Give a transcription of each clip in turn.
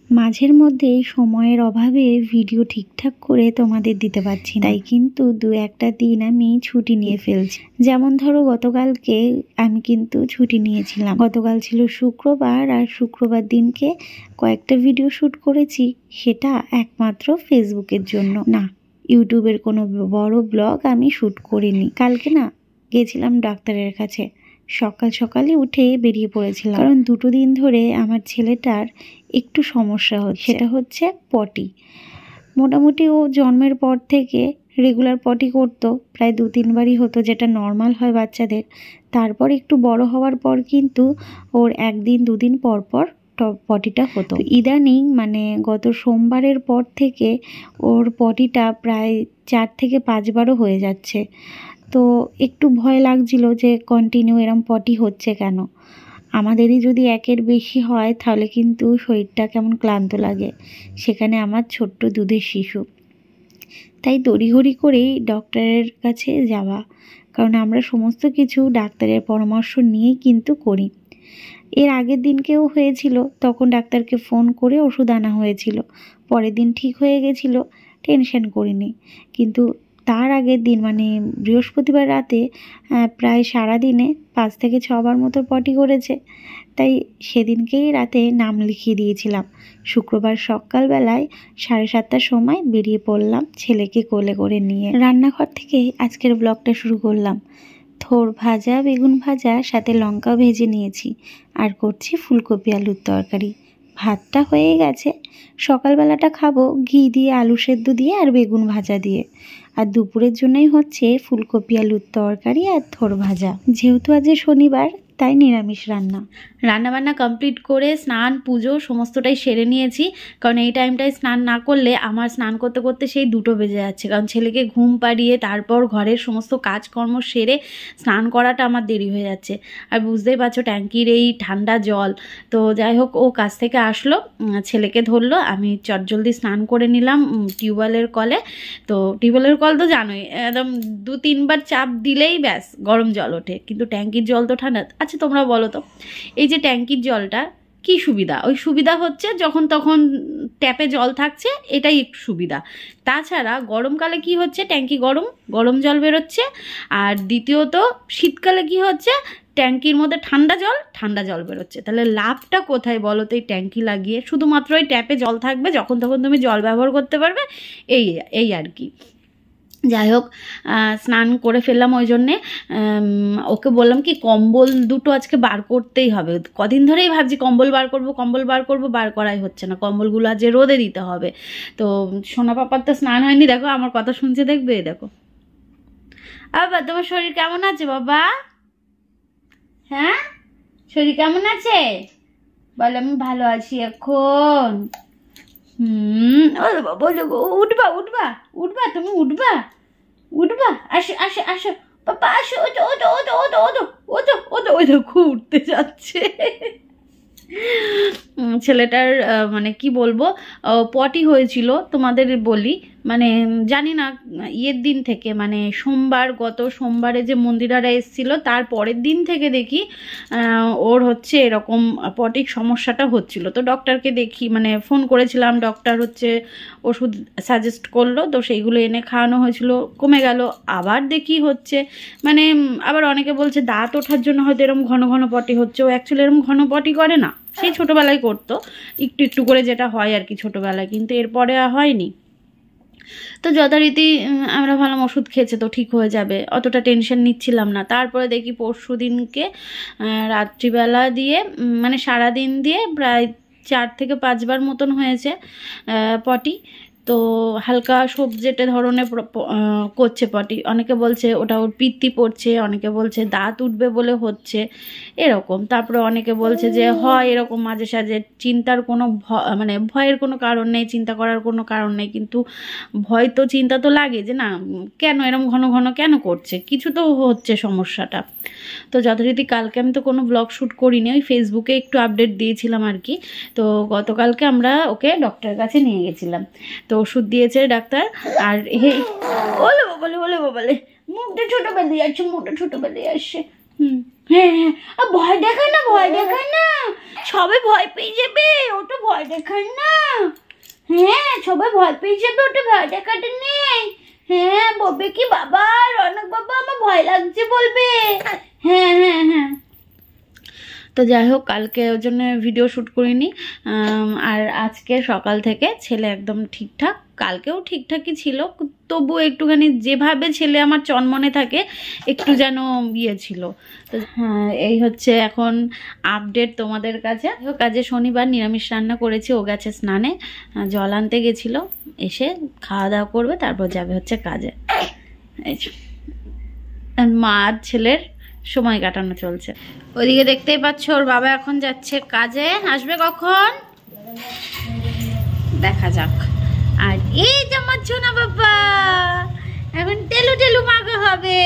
মাঝের মধ্যে সময়ের অভাবে ভিডিও ঠিকঠাক করে তোমাদের দিতে পারছি না, তাই কিন্তু দু একটা দিন আমি ছুটি নিয়ে ফেলছি। যেমন ধরো গতকালকে আমি কিন্তু ছুটি নিয়েছিলাম। গতকাল ছিল শুক্রবার, আর শুক্রবার দিনকে কয়েকটা ভিডিও শ্যুট করেছি, সেটা একমাত্র ফেসবুকের জন্য, না ইউটিউবের কোনো বড় ব্লগ আমি শ্যুট করিনি। কালকে না গেছিলাম ডাক্তারের কাছে, সকাল সকালই উঠে বেরিয়ে পড়েছিলাম, কারণ দুটো দিন ধরে আমার ছেলেটার একটু সমস্যা হচ্ছে, সেটা হচ্ছে পটি। মোটামুটি ও জন্মের পর থেকে রেগুলার পটি করতো, প্রায় 2-3 বারই হতো, যেটা নর্মাল হয় বাচ্চাদের। তারপর একটু বড় হওয়ার পর কিন্তু ওর 1-2 দিন পর পর পটিটা হতো। ইদানিং মানে গত সোমবারের পর থেকে ওর পটিটা প্রায় 4 থেকে 5 বারও হয়ে যাচ্ছে। তো একটু ভয় লাগছিল যে কন্টিনিউ এরম পটি হচ্ছে কেন। আমাদেরই যদি 1-এর বেশি হয় তাহলে কিন্তু শরীরটা কেমন ক্লান্ত লাগে, সেখানে আমার ছোট্ট দুধের শিশু। তাই তড়িঘড়ি করেই ডক্টরের কাছে যাওয়া, কারণ আমরা সমস্ত কিছু ডাক্তারের পরামর্শ নিয়েই কিন্তু করি। এর আগের দিনকেও হয়েছিল, তখন ডাক্তারকে ফোন করে ওষুধ আনা হয়েছিল, পরের দিন ঠিক হয়ে গেছিল, টেনশন করিনি। কিন্তু তার আগের দিন মানে বৃহস্পতিবার রাতে প্রায় সারাদিনে 5 থেকে 6 বার মতো পটি করেছে। তাই সেদিনকেই রাতে নাম লিখিয়ে দিয়েছিলাম। শুক্রবার সকালবেলায় 7:30টার সময় বেরিয়ে পড়লাম ছেলেকে কোলে করে নিয়ে। রান্নাঘর থেকে আজকের ব্লগটা শুরু করলাম। থোর ভাজা, বেগুন ভাজা, সাথে লঙ্কা ভেজে নিয়েছি, আর করছি ফুলকপি আলুর তরকারি। ভাতটা হয়ে গেছে, সকালবেলাটা খাবো ঘি দিয়ে, আলু সেদ্ধ দিয়ে আর বেগুন ভাজা দিয়ে। আর দুপুরের জন্যই হচ্ছে ফুলকপি আলুর তরকারি আর থোর ভাজা। যেহেতু আজ শনিবার, তাই নিরামিষ রান্নাবান্না কমপ্লিট করে স্নান পুজো সমস্তটাই সেরে নিয়েছি, কারণ এই টাইমটায় স্নান না করলে আমার স্নান করতে করতে সেই 2টো বেজে যাচ্ছে, কারণ ছেলেকে ঘুম পাড়িয়ে তারপর ঘরের সমস্ত কাজকর্ম সেরে স্নান করাটা আমার দেরি হয়ে যাচ্ছে। আর বুঝতেই পারছো ট্যাঙ্কির এই ঠান্ডা জল। তো যাই হোক, ও কাছ থেকে আসলো, ছেলেকে ধরলো, আমি চটজলদি স্নান করে নিলাম টিউবওয়েলের কলে। তো টিউবওয়েলের কল তো জানোই, একদম 2-3 বার চাপ দিলেই ব্যাস গরম জল ওঠে, কিন্তু ট্যাঙ্কির জল তো ঠান্ডা। আচ্ছা তোমরা বলো তো, এই যে ট্যাঙ্কির জলটা কি সুবিধা? ওই সুবিধা হচ্ছে যখন তখন ট্যাপে জল থাকছে, এটাই একটু সুবিধা। তাছাড়া গরমকালে কি হচ্ছে, ট্যাঙ্কি গরম জল বেরোচ্ছে। আর দ্বিতীয়ত শীতকালে কি হচ্ছে, ট্যাঙ্কির মধ্যে ঠান্ডা জল বেরোচ্ছে। তাহলে লাভটা কোথায় বলো তো? এই ট্যাঙ্কি লাগিয়ে শুধুমাত্র ওই ট্যাপে জল থাকবে, যখন তখন তুমি জল ব্যবহার করতে পারবে, এই আর কি। যাই হোক, স্নান করে ফেললাম, ওই জন্যে ওকে বললাম কি কম্বল দুটো আজকে বার করতেই হবে। কদিন ধরেই ভাবছি কম্বল বার করবো, বার করাই হচ্ছে না। কম্বলগুলো আজ রোদে দিতে হবে। তো সোনা পাপার তো স্নান হয়নি, দেখো আমার কথা শুনছে, দেখবে দেখো। বাবা তোমার শরীর কেমন আছে বাবা? হ্যাঁ, শরীর কেমন আছে বলো। আমি ভালো আছি এখন। বলো, উঠবা তুমি, উঠবা। আসো পাপা, আসো, ওতো খুব উঠতে যাচ্ছে। ছেলেটার মানে কি বলবো, পটি হয়েছিল, তোমাদের বলি, মানে জানি না ইয়ের দিন থেকে, মানে গত সোমবারে যে মন্দিরারা এসেছিল তার পরের দিন থেকে দেখি ওর হচ্ছে এরকম পটির সমস্যাটা হচ্ছিল। তো ডক্টরকে দেখি, মানে ফোন করেছিলাম, ডক্টর হচ্ছে ওষুধ সাজেস্ট করলো, তো সেইগুলো এনে খাওয়ানো হয়েছিল, কমে গেল। আবার দেখি হচ্ছে, মানে আবার অনেকে বলছে দাঁত ওঠার জন্য হয়তো এরকম ঘন ঘন পটি হচ্ছে। ও অ্যাকচুয়ালি এরকম ঘন পটি করে না, সেই ছোটোবেলায় করতো একটু একটু করে, যেটা হয় আর কি ছোটোবেলায়, কিন্তু এরপরে হয়নি। তো যথারীতি আমরা ভাবলাম ওষুধ খেয়েছে তো ঠিক হয়ে যাবে, অতটা টেনশন নিচ্ছিলাম না। তারপরে দেখি পরশু দিনকে রাত্রিবেলা দিয়ে, মানে সারাদিন দিয়ে প্রায় 4 থেকে 5 বার মতন হয়েছে পটি। তো হালকা সবজেটে ধরনের করছে পটি। অনেকে বলছে ওটা ওর পিত্তি পড়ছে, অনেকে বলছে দাঁত উঠবে বলে হচ্ছে এরকম। তারপরে অনেকে বলছে যে হয় এরকম মাঝে সাঝে, চিন্তার কোনো মানে ভয়ের কোনো কারণ নেই, চিন্তা করার কোনো কারণ নেই, কিন্তু ভয় তো চিন্তা তো লাগে যে না কেন এরকম ঘন ঘন কেন করছে, কিছু তো হচ্ছে সমস্যাটা। তো যথারীতি কালকে আমি তো কোনো ব্লগ শ্যুট করিনি, ওই ফেসবুকে একটু আপডেট দিয়েছিলাম আর কি। তো গতকালকে আমরা ওকে ডক্টরের কাছে নিয়ে গেছিলাম, তো ওষুধ দিয়েছে ডাক্তার। আর বলে মুখটা ছোটো বেরিয়ে আসছে, হ্যাঁ হ্যাঁ, ভয় দেখায় না, ভয় দেখায় না, সবাই ভয় পেয়ে যাবে, ওটা ভয় দেখায় না। হ্যাঁ সবাই ভয় পেয়ে যাবে, ওটা ভয় দেখাতে নেই। হ্যাঁ বলবে কি, বাবা রনক বাবা আমার ভয় লাগছে বলবে। হ্যাঁ হ্যাঁ হ্যাঁ। তো যাই হোক, কালকে ওর জন্য ভিডিও শ্যুট করিনি। আর আজকে সকাল থেকে ছেলে একদম ঠিকঠাক, কালকেও ঠিকঠাকই ছিল, তবু একটুখানি যেভাবে ছেলে আমার চনমনে থাকে একটু যেন ইয়ে ছিল। তো হ্যাঁ, এই হচ্ছে এখন আপডেট তোমাদের কাছে। কাজে শনিবার নিরামিষ রান্না করেছি, ও গেছে স্নানে, জল আনতে গেছিল, এসে খাওয়া দাওয়া করবে, তারপর যাবে হচ্ছে কাজে। এই মা আর ছেলের সময় কাটানো চলছে। ওইদিকে দেখতেই পাচ্ছ ওর বাবা এখন যাচ্ছে কাজে, আসবে কখন দেখা যাক। আর এই যে আমার সোনা বাবা, এখন টেলু টেলু মাখা হবে।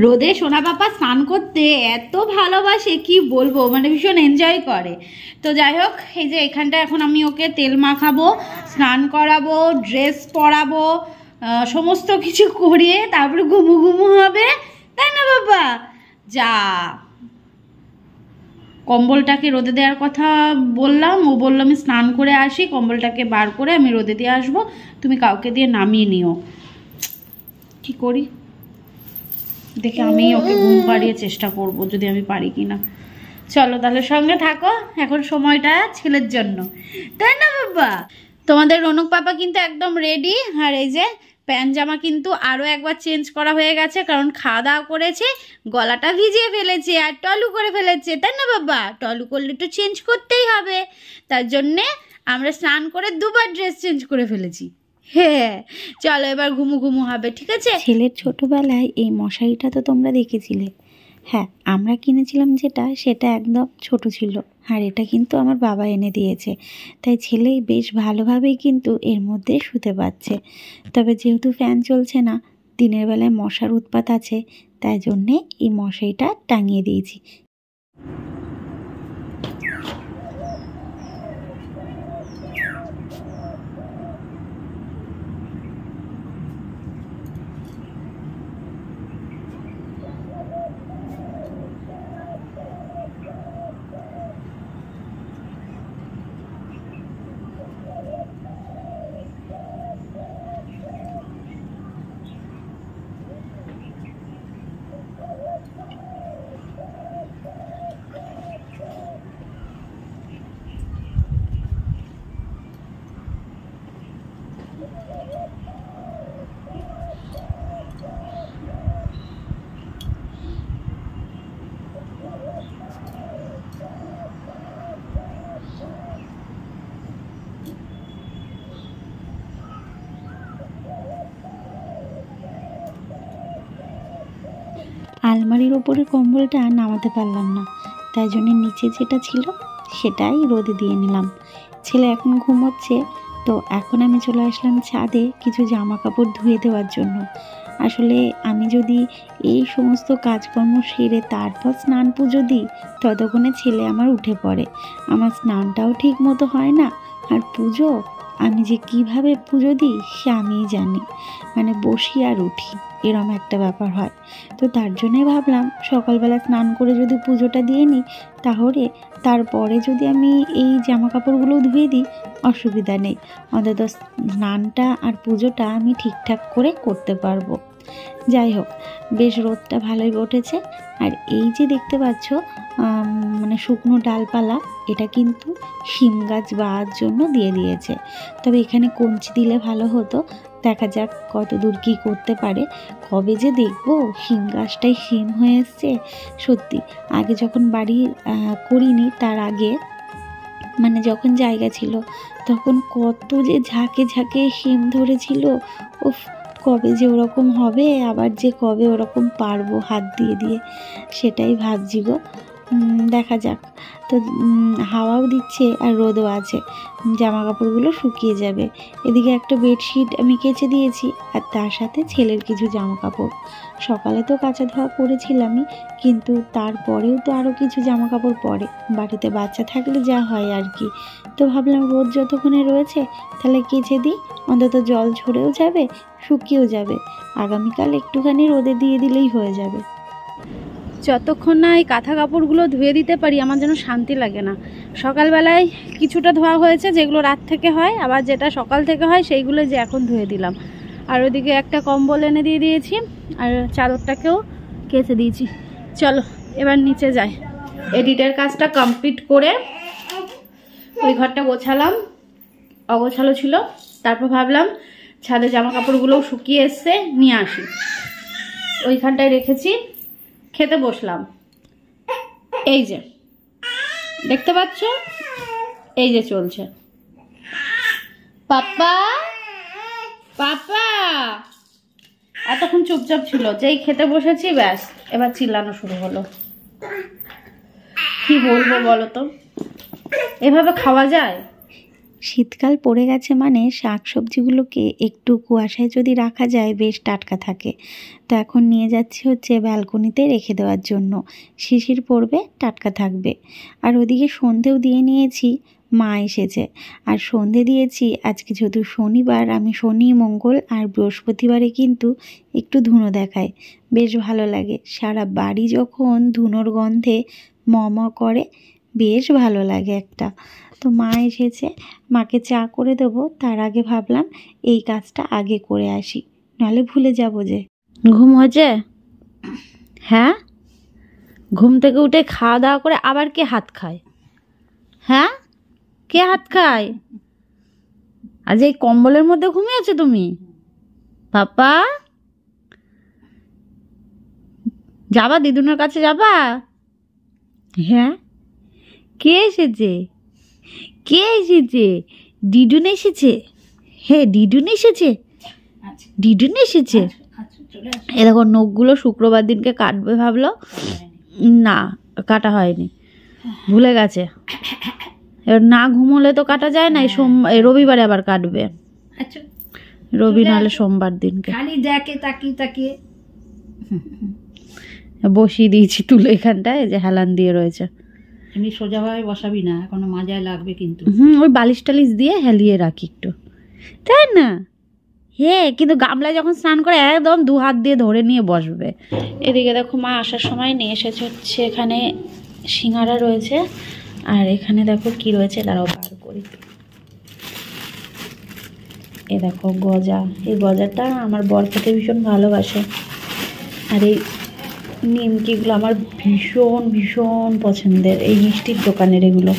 রোদে সোনা বাবা স্নান করতে এত ভালোবাসে কি বলবো, মানে ভীষণ এনজয় করে। তো যাই হোক, এই যে এখানটা এখন আমি ওকে তেল মাখাবো, স্নান করাবো, ড্রেস পরাবো, সমস্ত কিছু করিয়ে তারপরে ঘুমু ঘুমু হবে, তাই না বাবা? যা কম্বলটাকে রোদে দেওয়ার কথা বললাম, ও বললো আমি স্নান করে আসি, কম্বলটাকে বার করে আমি রোদে দিয়ে আসবো, তুমি কাউকে দিয়ে নামিয়ে নিও। কি করি দেখে আমি ওকে ঘুম পাড়িয়ে চেষ্টা করব, যদি আমি পারি কিনা। চলো তাহলে সঙ্গে থাকো, এখন সময়টা ছেলের জন্য, তাই না বাবা? তোমাদের রনক পাপা কিন্তু একদম রেডি। আর এই যে প্যান্ট জামা কিন্তু আরও একবার চেঞ্জ করা হয়ে গেছে, কারণ খাওয়া দাওয়া করেছে, গলাটা ভিজিয়ে ফেলেছে আর টলু করে ফেলেছে, তাই না বাবা? টলু করলে তো চেঞ্জ করতেই হবে, তার জন্যে আমরা স্নান করে দুবার ড্রেস চেঞ্জ করে ফেলেছি। হ্যাঁ চলো এবার ঘুমু ঘুমু হবে, ঠিক আছে? ছেলের ছোটবেলায় এই মশারিটা তো তোমরা দেখেছিলে। হ্যাঁ, আমরা কিনেছিলাম যেটা, সেটা একদম ছোট ছিল, আর এটা কিন্তু আমার বাবা এনে দিয়েছে, তাই ছেলে বেশ ভালোভাবেই কিন্তু এর মধ্যে শুতে পারছে। তবে যেহেতু ফ্যান চলছে না, দিনের বেলায় মশার উৎপাত আছে, তাই জন্যে এই মশারিটা টাঙিয়ে দিয়েছি। আলমারির ওপরে কম্বলটা নামাতে পারলাম না, তাই জন্য নিচে যেটা ছিল সেটাই রোদে দিয়ে নিলাম। ছেলে এখন ঘুমোচ্ছে, তো এখন আমি চলে আসলাম ছাদে কিছু জামা কাপড় ধুয়ে দেওয়ার জন্য। আসলে আমি যদি এই সমস্ত কাজকর্ম সেরে তারপর স্নান পুজো দিই, ততক্ষণে ছেলে আমার উঠে পড়ে, আমার স্নানটাও ঠিক মতো হয় না, আর পুজো আমি যে কিভাবে পুজো দিই সে আমিই জানি, মানে বসি আর উঠি এরম একটা ব্যাপার হয়। তো তার জন্যে ভাবলাম সকালবেলা স্নান করে যদি পুজোটা দিয়ে নিই, তাহলে তারপরে যদি আমি এই জামা কাপড়গুলো ধুয়ে দিই অসুবিধা নেই, অন্তত স্নানটা আর পুজোটা আমি ঠিকঠাক করে করতে পারবো। যাই হোক, বেশ রোদটা ভালোই উঠেছে। আর এই যে দেখতে পাচ্ছ মানে শুকনো ডালপালা, এটা কিন্তু শিম গাছ বাওয়ার জন্য দিয়ে দিয়েছে। তবে এখানে কঞ্চি দিলে ভালো হতো, দেখা যাক কত দূর কী করতে পারে। কবে যে দেখবো শিম গাছটাই শিম হয়ে এসছে। সত্যি আগে যখন বাড়ি করিনি, তার আগে মানে যখন জায়গা ছিল, তখন কত যে ঝাঁকে ঝাঁকে শিম ধরেছিল। উফ, কবে যে ওরকম হবে, আবার যে কবে ওরকম পারবো হাত দিয়ে দিয়ে, সেটাই ভাবছি গো। দেখা যাক। তো হাওয়াও দিচ্ছে আর রোদও আছে, জামা কাপড়গুলো শুকিয়ে যাবে। এদিকে একটা বেডশিট আমি কেচে দিয়েছি, আর তার সাথে ছেলের কিছু জামা কাপড়। সকালে তো কাচা ধোয়া করেছিলামই, কিন্তু তারপরেও তো আরও কিছু জামা কাপড় পরে, বাড়িতে বাচ্চা থাকলে যা হয় আর কি। তো ভাবলাম রোদ যতক্ষণে রয়েছে তাহলে কেচে দিই, অন্তত জল ঝরেও যাবে, শুকিয়েও যাবে, আগামীকাল একটুখানি রোদে দিয়ে দিলেই হয়ে যাবে। যতক্ষণ না এই কাঁথা কাপড়গুলো ধুয়ে দিতে পারি আমার যেন শান্তি লাগে না। সকালবেলায় কিছুটা ধোয়া হয়েছে, যেগুলো রাত থেকে হয়, আবার যেটা সকাল থেকে হয় সেইগুলো যে এখন ধুয়ে দিলাম। আর ওদিকে একটা কম্বল এনে দিয়ে দিয়েছি, আর চাদরটাকেও কেচে দিয়েছি। চলো এবার নিচে যাই। এডিটের কাজটা কমপ্লিট করে ওই ঘরটা গোছালাম, অগোছালো ছিল। তারপর ভাবলাম ছাদে জামা কাপড়গুলোও শুকিয়ে এসছে, নিয়ে আসি। ওইখানটায় রেখেছি, খেতে বসলাম। এই যে দেখতে পাচ্ছ, এই যে চলছে। পাপা পাপা এতক্ষণ চুপচাপ ছিল, যেই খেতে বসেছি ব্যাস এবার চিল্লানো শুরু হলো। কি বলবো বলো তো, এভাবে খাওয়া যায়? শীতকাল পড়ে গেছে মানে শাকসবজিগুলোকে একটু কুয়াশায় যদি রাখা যায় বেশ টাটকা থাকে। তো এখন নিয়ে যাচ্ছি হচ্ছে ব্যালকনিতে রেখে দেওয়ার জন্য, শিশির পড়বে, টাটকা থাকবে। আর ওদিকে সন্ধেও দিয়ে নিয়েছি, মা এসেছে। আর সন্ধে দিয়েছি আজকে যেহেতু শনিবার, আমি শনি মঙ্গল আর বৃহস্পতিবারে কিন্তু একটু ধুনো দেখাই, বেশ ভালো লাগে। সারা বাড়ি যখন ধুনোর গন্ধে ম করে, বেশ ভালো লাগে একটা। তো মা এসেছে, মাকে চা করে দেবো, তার আগে ভাবলাম এই কাজটা আগে করে আসি, নাহলে ভুলে যাব যে। ঘুম হয়েছে? হ্যাঁ, ঘুম থেকে উঠে খাওয়া দাওয়া করে আবার কে হাত খায়? হ্যাঁ, কে হাত খায়? আজ এই কম্বলের মধ্যে ঘুমিয়েছো তুমি? পাপা যাবা, দিদুনের কাছে যাবা? হ্যাঁ, কে এসেছে? কে এসেছে? ডিডুন এসেছে? হ্যাঁ, ডিডুন এসেছে, ডিডুন এসেছে। এ দেখো নখগুলো শুক্রবার দিনকে কাটবে ভাবলো, না কাটা হয়নি, ভুলে গেছে। এবার না ঘুমোলে তো কাটা যায় না, রবিবারে আবার কাটবে, রবি নাহলে সোমবার দিনকে। তাকিয়ে বসিয়ে দিয়েছি তুলে এখানটায়, যে হেলান দিয়ে রয়েছে। এমনি সোজাভাবে বসাবি না, এখনো মাজায় লাগবে কিন্তু। ওই বালিশ টালিশ দিয়ে হেলিয়ে রাখি একটু, তাই না? হ্যাঁ, কিন্তু গামলায় যখন স্নান করে একদম 2 হাত দিয়ে ধরে নিয়ে বসবে। এদিকে দেখো মা আসার সময় নিয়ে এসেছে হচ্ছে, এখানে সিঙ্গারা রয়েছে, আর এখানে দেখো কি রয়েছে, দাঁড়াও বার করি। এ দেখো গজা, এই গজাটা আমার বর খেতে ভীষণ ভালোবাসে। আর এই নিমকিগুলো আমার ভীষণ ভীষণ পছন্দের, এই মিষ্টির দোকানের, এগুলো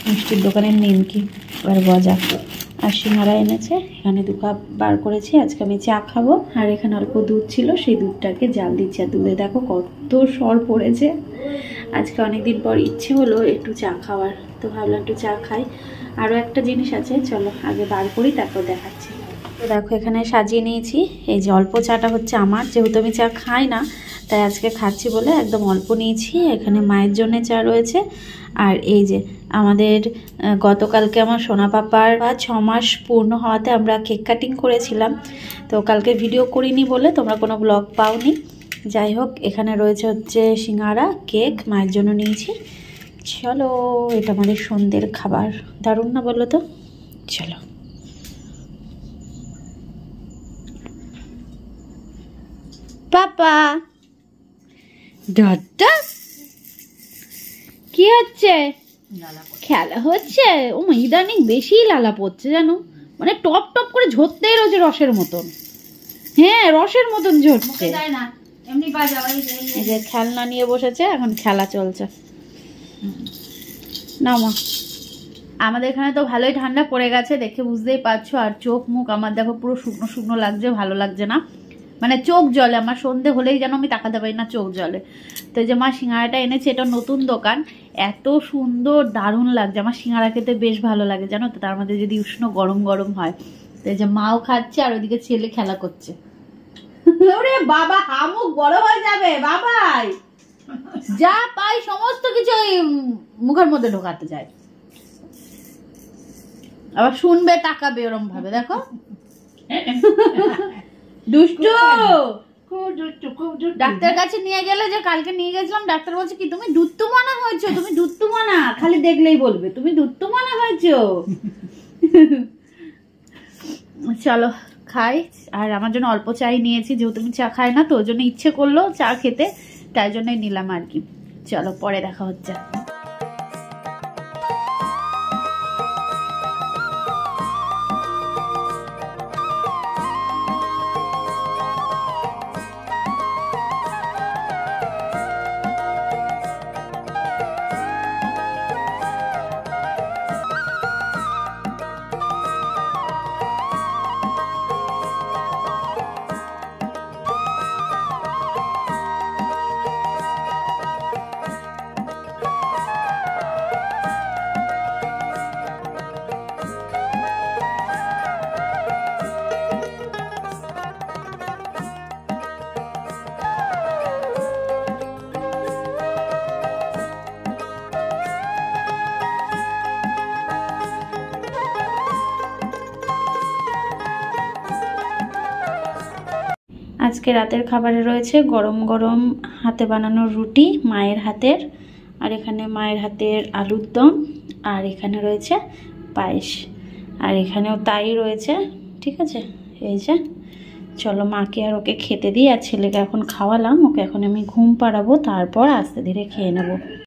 মিষ্টির দোকানের নিমকি আর গজা। আর সিঙ্গারা এনেছে, এখানে 2 কাপ বার করেছি, আজকে আমি চা খাবো। আর এখানে অল্প দুধ ছিল, সেই দুধটাকে জাল দিচ্ছি। আর দুধে দেখো কত সর পড়েছে। আজকে অনেকদিন পর ইচ্ছে হলো একটু চা খাওয়ার, তো ভাবলাম একটু চা খাই। আরও একটা জিনিস আছে, চলো আগে বার করি তারপর দেখাচ্ছি। তো দেখো এখানে সাজিয়ে নিয়েছি, এই যে অল্প চাটা হচ্ছে আমার, যেহেতু আমি চা খাই না তাই আজকে খাচ্ছি বলে একদম অল্প নিয়েছি। এখানে মায়ের জন্য চা রয়েছে। আর এই যে আমাদের গতকালকে আমার সোনা পাপার 6 মাস পূর্ণ হওয়াতে আমরা কেক কাটিং করেছিলাম, তো কালকে ভিডিও করিনি বলে তোমরা কোনো ব্লগ পাওনি। যাই হোক, এখানে রয়েছে হচ্ছে সিঙ্গারা, কেক মায়ের জন্য নিয়েছি। চলো, এটা আমাদের সন্ধ্যের খাবার, দারুণ না বলো তো? চলো। পাপা দাদা কি হচ্ছে? খেলা হচ্ছে? ও মা, ইদানিং বেশি লালা পড়ছে জানো, মানে টপ টপ করে ঝরতেই রয়েছে রসের মতন। হ্যাঁ, রসের মতন ঝরছে। এই যে খেলনা নিয়ে বসেছে, এখন খেলা চলছে। না মা, আমাদের এখানে তো ভালোই ঠান্ডা পড়ে গেছে, দেখে বুঝতেই পারছো। আর চোখ মুখ আমার দেখো পুরো শুকনো শুকনো লাগছে, ভালো লাগছে না, মানে চোখ জলে আমার। সন্ধে হলেই যেন আমি তাকাতে পারি না, চোখ জলে। তো এই যে মা সিঙ্গারাটা এনেছে, এটা নতুন দোকান, এত সুন্দর, দারুণ লাগছে। আমার সিঙ্গারা খেতে বেশ ভালো লাগে জানো তো, তার মধ্যে যদি উষ্ণ গরম গরম হয়। তো এই যে মাও খাচ্ছে, আর ওদিকে ছেলে খেলা করছে। ওরে বাবা, হামুক বড় হয়ে যাবে বাবাই, যা পাই সমস্ত কিছু মুখের মধ্যে ঢোকাতে যায়, আবার শুনবে তাকাবে ওরম ভাবে। দেখো দুষ্টু, ডাক্তার কাছে নিয়ে গেলে, যে কালকে নিয়ে গেছিলাম, ডাক্তার বলছে কি তুমি দুত্তুমানা হয়েছো, তুমি দুত্তুমানা, খালি দেখলেই বলবে তুমি দুত্তুমানা হয়েছো। চলো খাই। আর আমার জন্য অল্প চাই নিয়েছি, যেহেতু আমি চা খাই না, তো ওর জন্য ইচ্ছে করলো চা খেতে, তাই জন্যই নিলাম আর কি। চলো পরে দেখা হচ্ছে। আজকে রাতের খাবারে রয়েছে গরম গরম হাতে বানানো রুটি মায়ের হাতের, আর এখানে মায়ের হাতের আলুর দম, আর এখানে রয়েছে পায়েস, আর এখানেও তাই রয়েছে। ঠিক আছে, এই যে চলো মাকে আর ওকে খেতে দিই, আর ছেলেকে এখন খাওয়ালাম, ওকে এখন আমি ঘুম পাড়াবো, তারপর আস্তে ধীরে খেয়ে নেব।